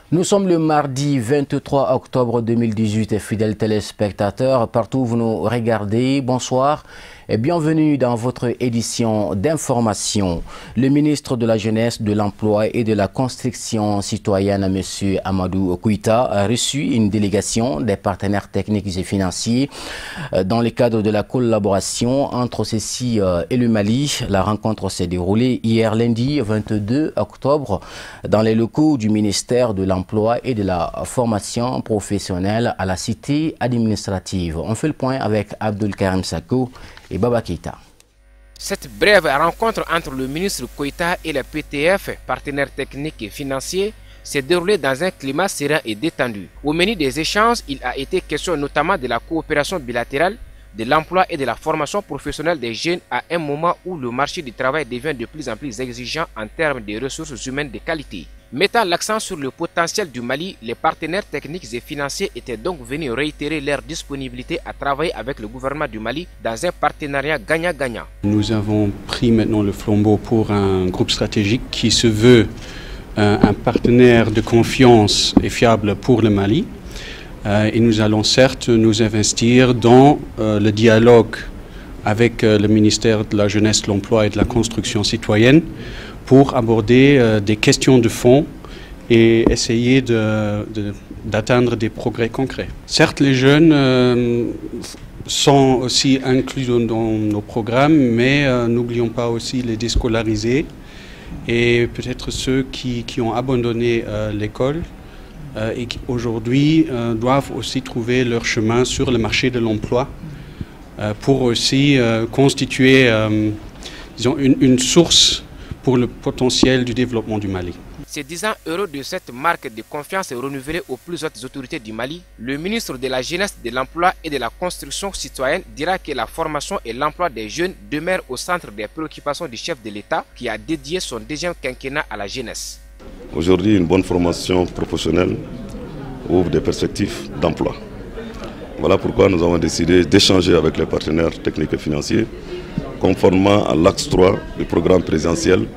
Nous sommes le mardi 23 octobre 2018 et fidèles téléspectateurs, partout où vous nous regardez, bonsoir et bienvenue dans votre édition d'information. Le ministre de la Jeunesse, de l'Emploi et de la Construction citoyenne, M. Amadou Koïta, a reçu une délégation des partenaires techniques et financiers dans le cadre de la collaboration entre ceci et le Mali. La rencontre s'est déroulée hier lundi 22 octobre dans les locaux du ministère de l'Emploi et de la Formation professionnelle à la cité administrative. On fait le point avec Abdul Karim Sako et Baba Keïta. Cette brève rencontre entre le ministre Koïta et le PTF, partenaires techniques et financiers, s'est déroulée dans un climat serein et détendu. Au menu des échanges, il a été question notamment de la coopération bilatérale, de l'emploi et de la formation professionnelle des jeunes à un moment où le marché du travail devient de plus en plus exigeant en termes de ressources humaines de qualité. Mettant l'accent sur le potentiel du Mali, les partenaires techniques et financiers étaient donc venus réitérer leur disponibilité à travailler avec le gouvernement du Mali dans un partenariat gagnant-gagnant. Nous avons pris maintenant le flambeau pour un groupe stratégique qui se veut un partenaire de confiance et fiable pour le Mali. Et nous allons certes nous investir dans le dialogue avec le ministère de la Jeunesse, de l'Emploi et de la Construction citoyenne pour aborder des questions de fond et essayer d'atteindre des progrès concrets. Certes, les jeunes sont aussi inclus dans nos programmes, mais n'oublions pas aussi les déscolarisés et peut-être ceux qui ont abandonné l'école et qui aujourd'hui doivent aussi trouver leur chemin sur le marché de l'emploi pour aussi constituer disons, une source pour le potentiel du développement du Mali. Se disant heureux de cette marque de confiance renouvelée aux plus hautes autorités du Mali, le ministre de la Jeunesse, de l'Emploi et de la Construction citoyenne dira que la formation et l'emploi des jeunes demeurent au centre des préoccupations du chef de l'État qui a dédié son deuxième quinquennat à la jeunesse. Aujourd'hui, une bonne formation professionnelle ouvre des perspectives d'emploi. Voilà pourquoi nous avons décidé d'échanger avec les partenaires techniques et financiers conformément à l'axe 3 du programme présidentiel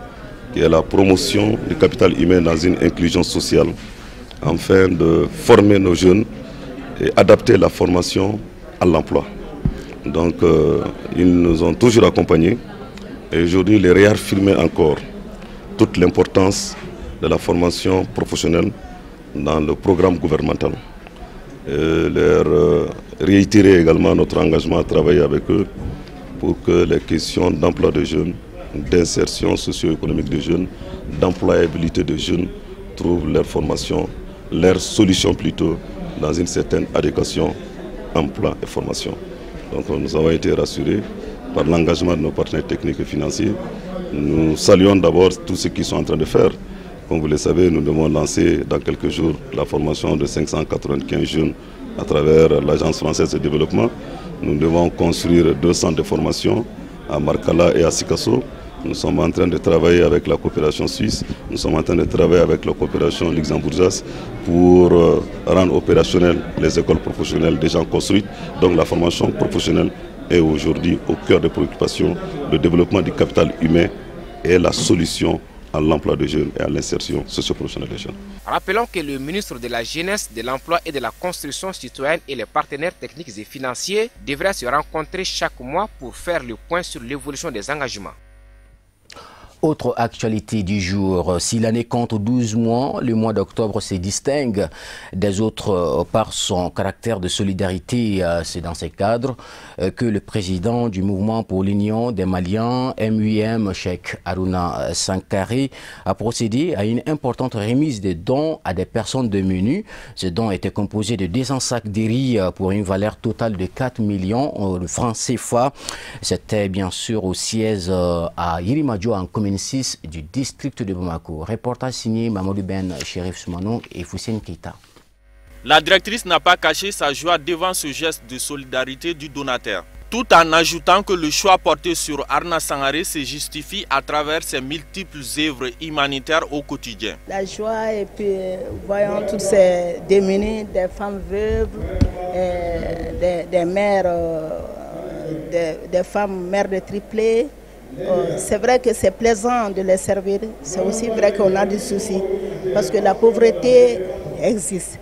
qui est la promotion du capital humain dans une inclusion sociale afin de former nos jeunes et adapter la formation à l'emploi. Donc ils nous ont toujours accompagnés et aujourd'hui ils réaffirment encore toute l'importance de la formation professionnelle dans le programme gouvernemental. Et leur réitérer également notre engagement à travailler avec eux pour que les questions d'emploi des jeunes, d'insertion socio-économique des jeunes, d'employabilité des jeunes trouvent leur formation, leur solution plutôt dans une certaine adéquation emploi et formation. Donc nous avons été rassurés par l'engagement de nos partenaires techniques et financiers. Nous saluons d'abord tous ceux qui sont en train de faire. Comme vous le savez, nous devons lancer dans quelques jours la formation de 595 jeunes à travers l'Agence française de développement. Nous devons construire 2 centres de formation à Markala et à Sikasso. Nous sommes en train de travailler avec la coopération suisse. Nous sommes en train de travailler avec la coopération luxembourgeoise pour rendre opérationnelles les écoles professionnelles déjà construites. Donc la formation professionnelle est aujourd'hui au cœur des préoccupations. Le développement du capital humain est la solution à l'emploi des jeunes et à l'insertion socio-professionnelle des jeunes. Rappelons que le ministre de la Jeunesse, de l'Emploi et de la Construction citoyenne et les partenaires techniques et financiers devraient se rencontrer chaque mois pour faire le point sur l'évolution des engagements. Autre actualité du jour, si l'année compte 12 mois, le mois d'octobre se distingue des autres par son caractère de solidarité. C'est dans ces cadres que le président du mouvement pour l'Union des Maliens, MUM, Cheikh Harouna Sankaré, a procédé à une importante remise de dons à des personnes démunies. Ce don était composé de 200 sacs de riz pour une valeur totale de 4 millions de francs CFA. C'était bien sûr au siège à Yirimadio en commune 6 du district de Bamako. Reportage signé Mamadou Ben Chérif Soumanou et Foussine Keita. La directrice n'a pas caché sa joie devant ce geste de solidarité du donateur, tout en ajoutant que le choix porté sur Harouna Sankaré se justifie à travers ses multiples œuvres humanitaires au quotidien. La joie et puis voyons tous ces démunis, des femmes veuves, des mères, des femmes mères de triplés. C'est vrai que c'est plaisant de les servir, c'est aussi vrai qu'on a des soucis parce que la pauvreté existent.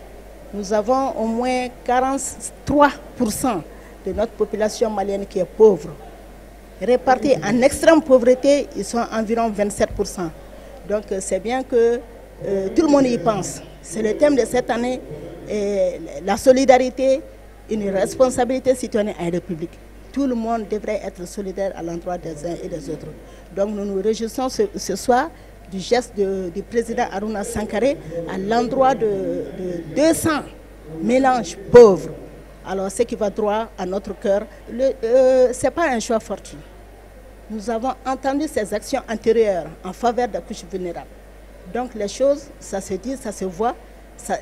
Nous avons au moins 43% de notre population malienne qui est pauvre. Répartis en extrême pauvreté, ils sont environ 27%. Donc c'est bien que tout le monde y pense. C'est le thème de cette année, la solidarité, une responsabilité citoyenne en République. Tout le monde devrait être solidaire à l'endroit des uns et des autres. Donc nous nous réjouissons ce soir du geste du président Aruna Sankaré à l'endroit de 200 mélanges pauvres. Alors ce qui va droit à notre cœur, ce n'est pas un choix fortuit. Nous avons entendu ces actions antérieures en faveur des couches vulnérables. Donc les choses, ça se dit, ça se voit,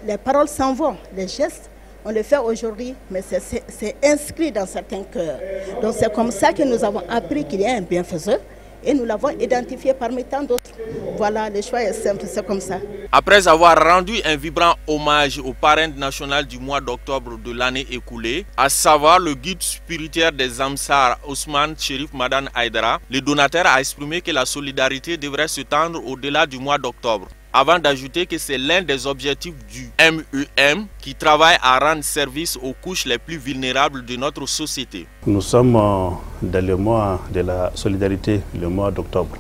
les paroles s'en vont, les gestes, on les fait aujourd'hui, mais c'est inscrit dans certains cœurs. Donc c'est comme ça que nous avons appris qu'il y a un bienfaiseur et nous l'avons identifié parmi tant d'autres. Voilà, le choix est simple, c'est comme ça. Après avoir rendu un vibrant hommage au parrain national du mois d'octobre de l'année écoulée, à savoir le guide spirituel des Amsar, Ousmane Chérif Madane Haïdara, le donateur a exprimé que la solidarité devrait se tendre au-delà du mois d'octobre, avant d'ajouter que c'est l'un des objectifs du MEM qui travaille à rendre service aux couches les plus vulnérables de notre société. Nous sommes dans le mois de la solidarité, le mois d'octobre.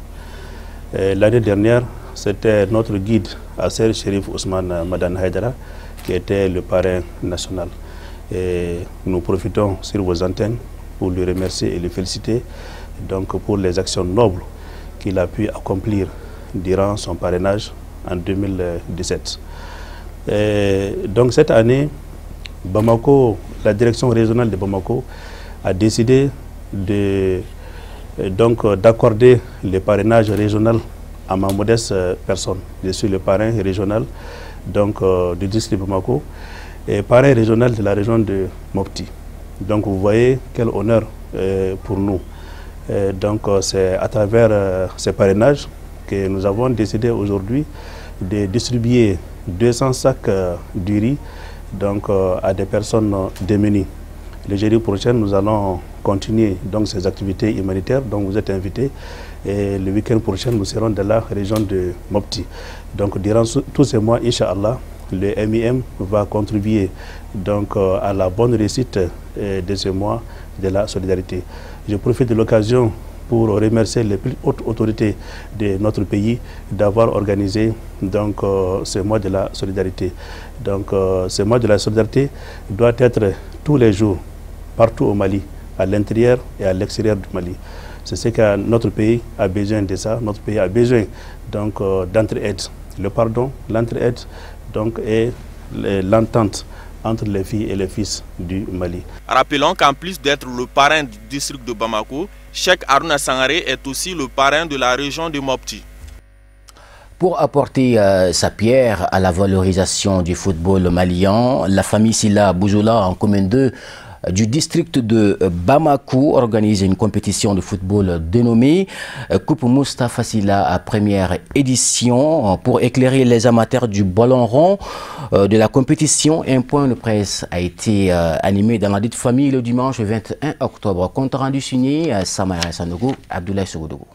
L'année dernière, c'était notre guide, Asser Chérif Ousmane Madane Haïdara, qui était le parrain national. Et nous profitons sur vos antennes pour le remercier et le féliciter donc, pour les actions nobles qu'il a pu accomplir durant son parrainage en 2017. Donc cette année, Bamako, la direction régionale de Bamako a décidé d'accorder le parrainage régional à ma modeste personne. Je suis le parrain régional du district de Bamako et parrain régional de la région de Mopti. Donc vous voyez quel honneur pour nous. C'est à travers ces parrainages que nous avons décidé aujourd'hui de distribuer 200 sacs de riz à des personnes démunies. Le jeudi prochain, nous allons continuer ces activités humanitaires, donc vous êtes invités. Et le week-end prochain, nous serons dans la région de Mopti. Donc durant tous ces mois, Inch'Allah, le MIM va contribuer à la bonne réussite de ce mois de la solidarité. Je profite de l'occasion pour remercier les plus hautes autorités de notre pays d'avoir organisé ce mois de la solidarité. Ce mois de la solidarité doit être tous les jours, partout au Mali, à l'intérieur et à l'extérieur du Mali. C'est ce que notre pays a besoin de ça. Notre pays a besoin d'entraide. Le pardon, l'entraide et l'entente entre les filles et les fils du Mali. Rappelons qu'en plus d'être le parrain du district de Bamako, Cheikh Aruna Sankaré est aussi le parrain de la région de Mopti. Pour apporter sa pierre à la valorisation du football malien, la famille Silla Bouzoula en commune 2 du district de Bamako organise une compétition de football dénommée Coupe Moustapha Silla à première édition. Pour éclairer les amateurs du ballon rond de la compétition, un point de presse a été animé dans la dite famille le dimanche 21 octobre. Compte rendu signé Samara Sanogo, Abdoulaye Sogodogo.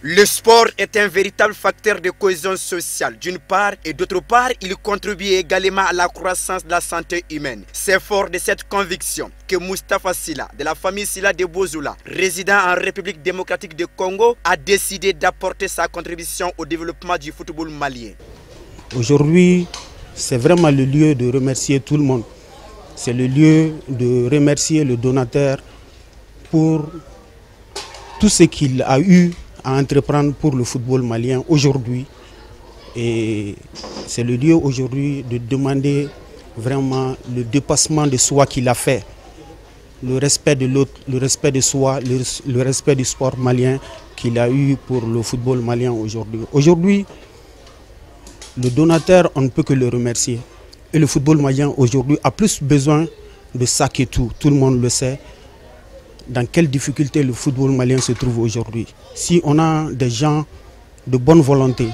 Le sport est un véritable facteur de cohésion sociale d'une part et d'autre part, il contribue également à la croissance de la santé humaine. C'est fort de cette conviction que Moustapha Silla, de la famille Silla de Bouzoula, résident en République démocratique du Congo, a décidé d'apporter sa contribution au développement du football malien. Aujourd'hui, c'est vraiment le lieu de remercier tout le monde. C'est le lieu de remercier le donateur pour tout ce qu'il a eu à entreprendre pour le football malien aujourd'hui. Et c'est le lieu aujourd'hui de demander vraiment le dépassement de soi qu'il a fait, le respect de l'autre, le respect de soi, le respect du sport malien qu'il a eu pour le football malien aujourd'hui. Aujourd'hui, le donateur, on ne peut que le remercier. Et le football malien aujourd'hui a plus besoin de ça que tout. Tout le monde le sait. Dans quelles difficultés le football malien se trouve aujourd'hui. Si on a des gens de bonne volonté,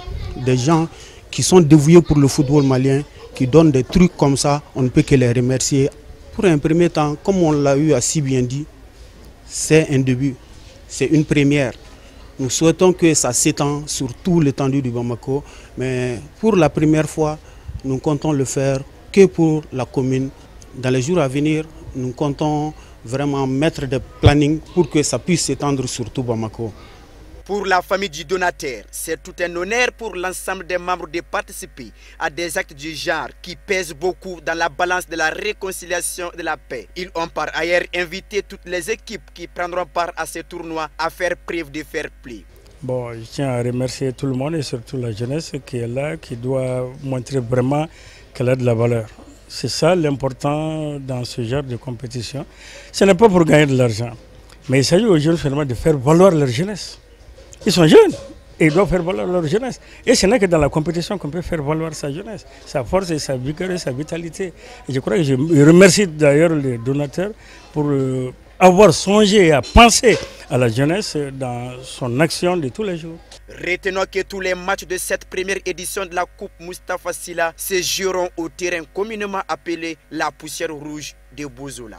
des gens qui sont dévoués pour le football malien, qui donnent des trucs comme ça, on ne peut que les remercier. Pour un premier temps, comme on l'a eu à si bien dit, c'est un début, c'est une première. Nous souhaitons que ça s'étend sur tout l'étendue du Bamako, mais pour la première fois, nous comptons le faire que pour la commune. Dans les jours à venir, nous comptons vraiment mettre des plannings pour que ça puisse s'étendre sur tout Bamako. Pour la famille du donateur, c'est tout un honneur pour l'ensemble des membres de participer à des actes du genre qui pèsent beaucoup dans la balance de la réconciliation et de la paix. Ils ont par ailleurs invité toutes les équipes qui prendront part à ces tournois à faire preuve de fair play. Bon, je tiens à remercier tout le monde et surtout la jeunesse qui est là, qui doit montrer vraiment qu'elle a de la valeur. C'est ça l'important dans ce genre de compétition. Ce n'est pas pour gagner de l'argent, mais il s'agit aux jeunes seulement de faire valoir leur jeunesse. Ils sont jeunes et ils doivent faire valoir leur jeunesse. Et ce n'est que dans la compétition qu'on peut faire valoir sa jeunesse, sa force et sa vigueur et sa vitalité. Et je crois que je remercie d'ailleurs les donateurs pour avoir songé et à penser à la jeunesse dans son action de tous les jours. Retenons que tous les matchs de cette première édition de la Coupe Moustapha Sylla se joueront au terrain communément appelé la poussière rouge de Bozola.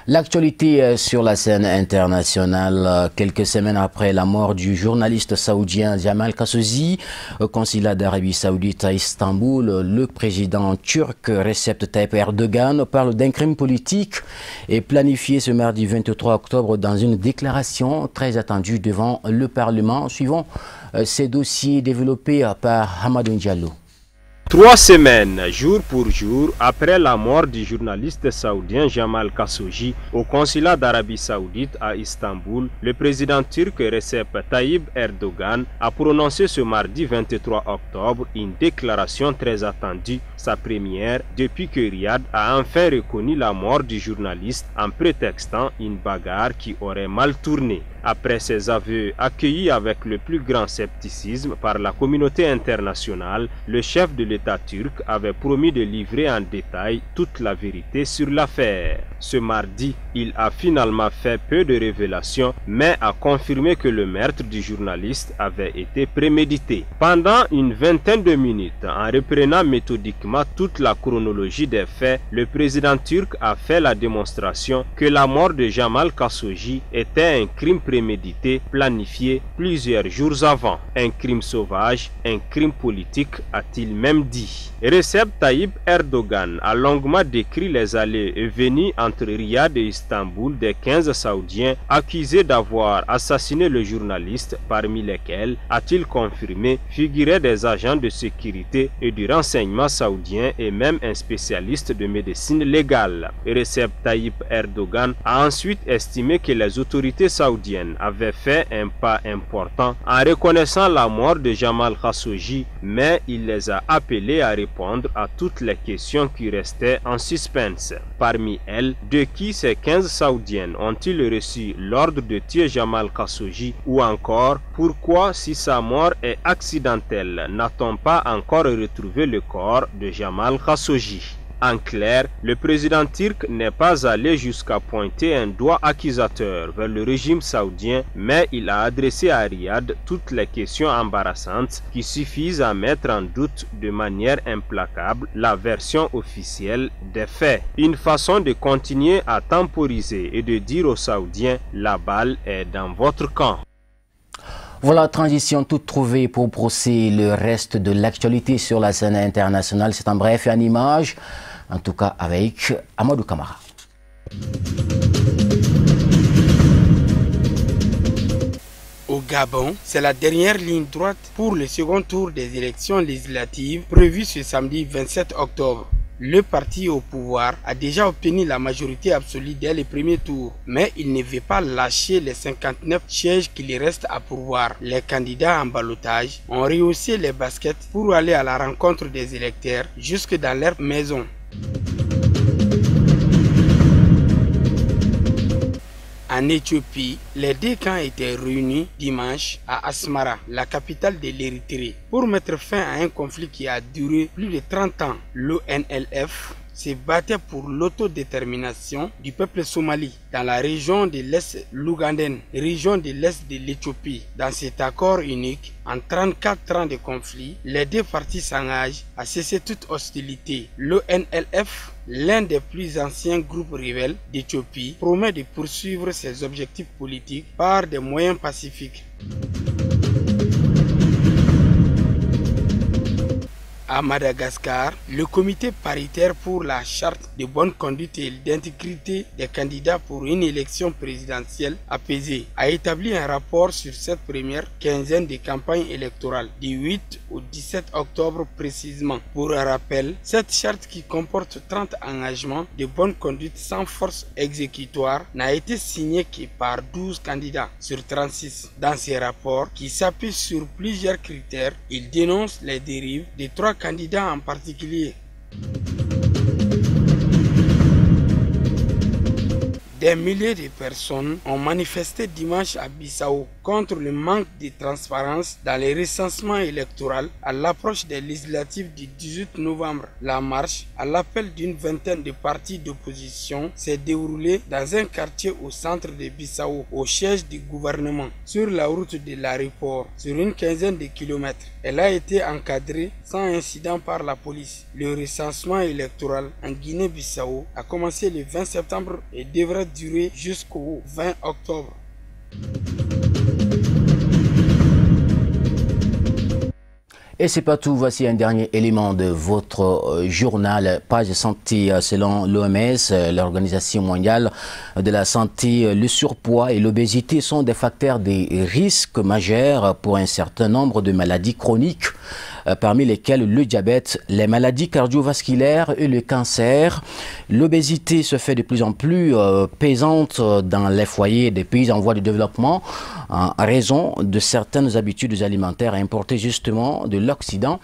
L'actualité sur la scène internationale, quelques semaines après la mort du journaliste saoudien Jamal Khashoggi au consulat d'Arabie Saoudite à Istanbul, le président turc Recep Tayyip Erdogan parle d'un crime politique et planifié ce mardi 23 octobre dans une déclaration très attendue devant le Parlement. Suivant ces dossiers développés par Hamadou Diallo. 3 semaines, jour pour jour, après la mort du journaliste saoudien Jamal Khashoggi au consulat d'Arabie Saoudite à Istanbul, le président turc Recep Tayyip Erdogan a prononcé ce mardi 23 octobre une déclaration très attendue, sa première depuis que Riyad a enfin reconnu la mort du journaliste en prétextant une bagarre qui aurait mal tourné. Après ses aveux accueillis avec le plus grand scepticisme par la communauté internationale, le chef de l'État turc avait promis de livrer en détail toute la vérité sur l'affaire. Ce mardi, il a finalement fait peu de révélations, mais a confirmé que le meurtre du journaliste avait été prémédité. Pendant une vingtaine de minutes, en reprenant méthodiquement toute la chronologie des faits, le président turc a fait la démonstration que la mort de Jamal Khashoggi était un crime prémédité, planifié plusieurs jours avant. Un crime sauvage, un crime politique, a-t-il même dit. Recep Tayyip Erdogan a longuement décrit les allées et venues entre Riyad et Istanbul des 15 Saoudiens accusés d'avoir assassiné le journaliste, parmi lesquels, a-t-il confirmé, figuraient des agents de sécurité et du renseignement saoudien et même un spécialiste de médecine légale. Recep Tayyip Erdogan a ensuite estimé que les autorités saoudiennes avaient fait un pas important en reconnaissant la mort de Jamal Khashoggi, mais il les a appelés à répondre à toutes les questions qui restaient en suspense. Parmi elles, de qui ces 15 Saoudiennes ont-ils reçu l'ordre de tuer Jamal Khashoggi, ou encore pourquoi, si sa mort est accidentelle, n'a-t-on pas encore retrouvé le corps de Jamal Khashoggi? En clair, le président turc n'est pas allé jusqu'à pointer un doigt accusateur vers le régime saoudien, mais il a adressé à Riyad toutes les questions embarrassantes qui suffisent à mettre en doute de manière implacable la version officielle des faits. Une façon de continuer à temporiser et de dire aux Saoudiens « la balle est dans votre camp ». Voilà, transition toute trouvée pour brosser le reste de l'actualité sur la scène internationale. C'est en bref et en image, en tout cas avec Amadou Kamara. Au Gabon, c'est la dernière ligne droite pour le second tour des élections législatives prévues ce samedi 27 octobre. Le parti au pouvoir a déjà obtenu la majorité absolue dès le premier tour, mais il ne veut pas lâcher les 59 sièges qui lui restent à pourvoir. Les candidats en ballottage ont rehaussé les baskets pour aller à la rencontre des électeurs jusque dans leur maison. En Éthiopie, les deux camps étaient réunis dimanche à Asmara, la capitale de l'Érythrée, pour mettre fin à un conflit qui a duré plus de 30 ans. L'ONLF se battait pour l'autodétermination du peuple somali dans la région de l'Est l'Ougandène, région de l'Est de l'Éthiopie. Dans cet accord unique, en 34 ans de conflit, les deux parties s'engagent à cesser toute hostilité. L'ONLF, l'un des plus anciens groupes rebelles d'Éthiopie, promet de poursuivre ses objectifs politiques par des moyens pacifiques. À Madagascar, le comité paritaire pour la charte de bonne conduite et d'intégrité des candidats pour une élection présidentielle apaisée a établi un rapport sur cette première quinzaine de campagne électorale du 8 au 17 octobre précisément. Pour un rappel, cette charte qui comporte 30 engagements de bonne conduite sans force exécutoire n'a été signée que par 12 candidats sur 36. Dans ces rapports, qui s'appuient sur plusieurs critères, il dénonce les dérives de 3 candidats en particulier. Des milliers de personnes ont manifesté dimanche à Bissau contre le manque de transparence dans les recensements électoraux à l'approche des législatives du 18 novembre. La marche, à l'appel d'une vingtaine de partis d'opposition, s'est déroulée dans un quartier au centre de Bissau, au siège du gouvernement, sur la route de l'aéroport, sur une quinzaine de kilomètres. Elle a été encadrée sans incident par la police. Le recensement électoral en Guinée-Bissau a commencé le 20 septembre et devrait durer jusqu'au 20 octobre. Et c'est pas tout, voici un dernier élément de votre journal Page Santé. Selon l'OMS, l'Organisation mondiale de la santé, le surpoids et l'obésité sont des facteurs de risque majeurs pour un certain nombre de maladies chroniques, parmi lesquelles le diabète, les maladies cardiovasculaires et le cancer. L'obésité se fait de plus en plus pesante dans les foyers des pays en voie de développement en raison de certaines habitudes alimentaires importées justement de l'Occident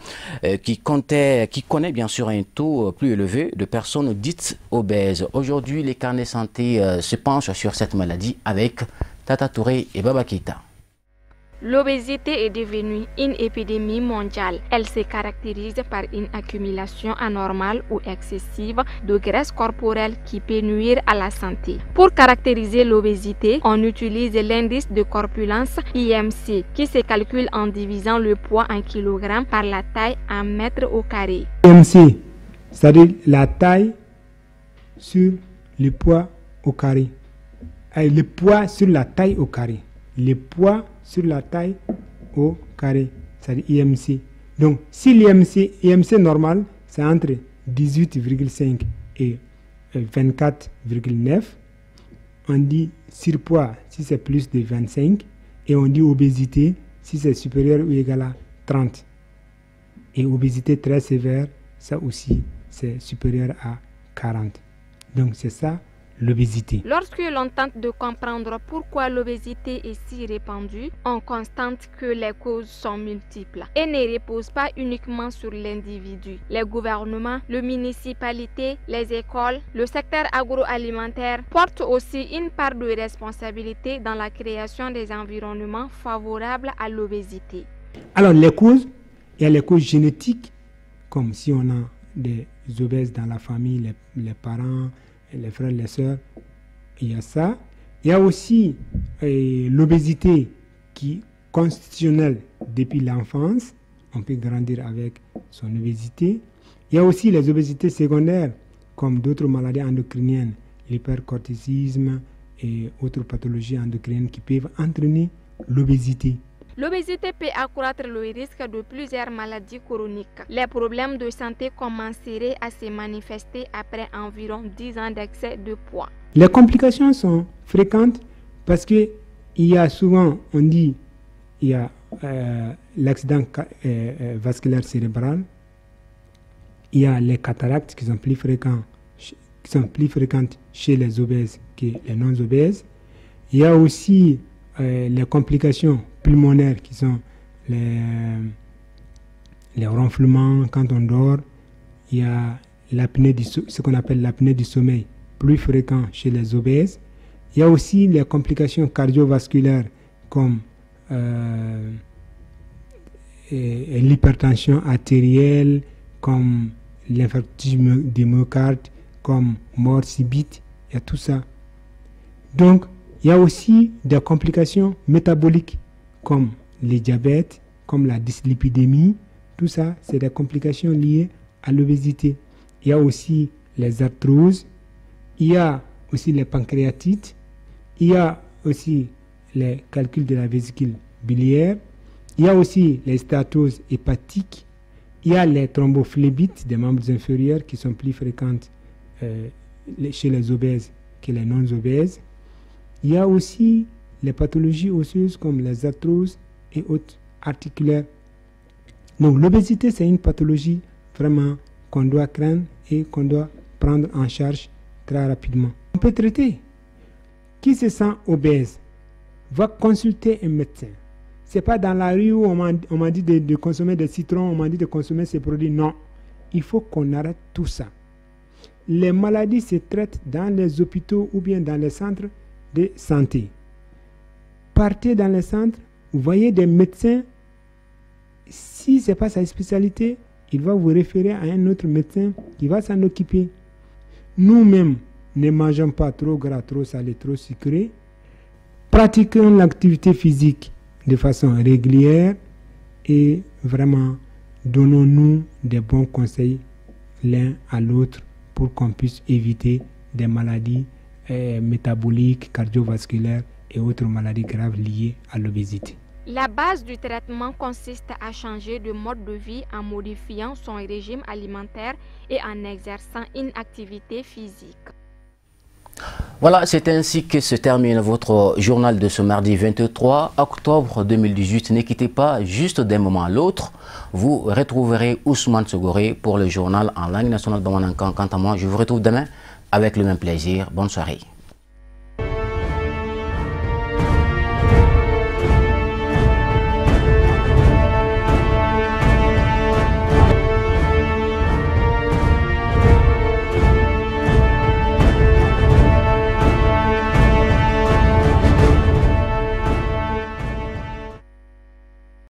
qui connaît bien sûr un taux plus élevé de personnes dites obèses. Aujourd'hui, les carnets santé se penchent sur cette maladie avec Tata Touré et Baba Keïta. L'obésité est devenue une épidémie mondiale. Elle se caractérise par une accumulation anormale ou excessive de graisse corporelle qui peut nuire à la santé. Pour caractériser l'obésité, on utilise l'indice de corpulence IMC qui se calcule en divisant le poids en kilogrammes par la taille en mètres au carré. IMC, c'est-à-dire la taille sur le poids au carré. Le poids sur la taille au carré. Le poids sur la taille au carré, c'est-à-dire IMC. Donc, si l'IMC normal, c'est entre 18,5 et 24,9, on dit surpoids si c'est plus de 25, et on dit obésité si c'est supérieur ou égal à 30. Et obésité très sévère, ça aussi, c'est supérieur à 40. Donc, c'est ça l'obésité. Lorsque l'on tente de comprendre pourquoi l'obésité est si répandue, on constate que les causes sont multiples et ne reposent pas uniquement sur l'individu. Les gouvernements, les municipalités, les écoles, le secteur agroalimentaire portent aussi une part de responsabilité dans la création des environnements favorables à l'obésité. Alors les causes, il y a les causes génétiques, comme si on a des obèses dans la famille, les parents, les frères, les sœurs, il y a ça. Il y a aussi l'obésité qui est constitutionnelle depuis l'enfance. On peut grandir avec son obésité. Il y a aussi les obésités secondaires, comme d'autres maladies endocriniennes, l'hypercortisisme et autres pathologies endocriniennes qui peuvent entraîner l'obésité. L'obésité peut accroître le risque de plusieurs maladies chroniques. Les problèmes de santé commenceraient à se manifester après environ 10 ans d'excès de poids. Les complications sont fréquentes parce qu'il y a souvent, on dit, il y a l'accident vasculaire cérébral, il y a les cataractes qui sont plus fréquentes chez les obèses que les non-obèses. Il y a aussi les complications pulmonaires qui sont les ronflements quand on dort. Il y a ce qu'on appelle l'apnée du sommeil, plus fréquent chez les obèses. Il y a aussi les complications cardiovasculaires comme l'hypertension artérielle, comme l'infarctus du myocarde, comme mort subite. Il y a tout ça. Donc, il y a aussi des complications métaboliques comme le diabète, comme la dyslipidémie. Tout ça, c'est des complications liées à l'obésité. Il y a aussi les arthroses, il y a aussi les pancréatites, il y a aussi les calculs de la vésicule biliaire, il y a aussi les stéatoses hépatiques, Il y a les thrombophlébite des membres inférieurs qui sont plus fréquentes chez les obèses que les non-obèses. Il y a aussi les pathologies osseuses comme les arthroses et autres articulaires. Donc l'obésité, c'est une pathologie vraiment qu'on doit craindre et qu'on doit prendre en charge très rapidement. On peut traiter. Qui se sent obèse va consulter un médecin. Ce n'est pas dans la rue où on m'a dit de consommer des citrons, on m'a dit de consommer ces produits. Non, il faut qu'on arrête tout ça. Les maladies se traitent dans les hôpitaux ou bien dans les centres de santé. Partez dans les centres, vous voyez des médecins. Si ce n'est pas sa spécialité, il va vous référer à un autre médecin qui va s'en occuper. Nous-mêmes, ne mangeons pas trop gras, trop salé, trop sucré. Pratiquons l'activité physique de façon régulière et vraiment donnons-nous des bons conseils l'un à l'autre pour qu'on puisse éviter des maladies métaboliques, cardiovasculaires et autres maladies graves liées à l'obésité. La base du traitement consiste à changer de mode de vie en modifiant son régime alimentaire et en exerçant une activité physique. Voilà, c'est ainsi que se termine votre journal de ce mardi 23 octobre 2018. Ne quittez pas, juste d'un moment à l'autre, vous retrouverez Ousmane Sogoré pour le journal en langue nationale de Manankan. Quant à moi, je vous retrouve demain avec le même plaisir. Bonne soirée.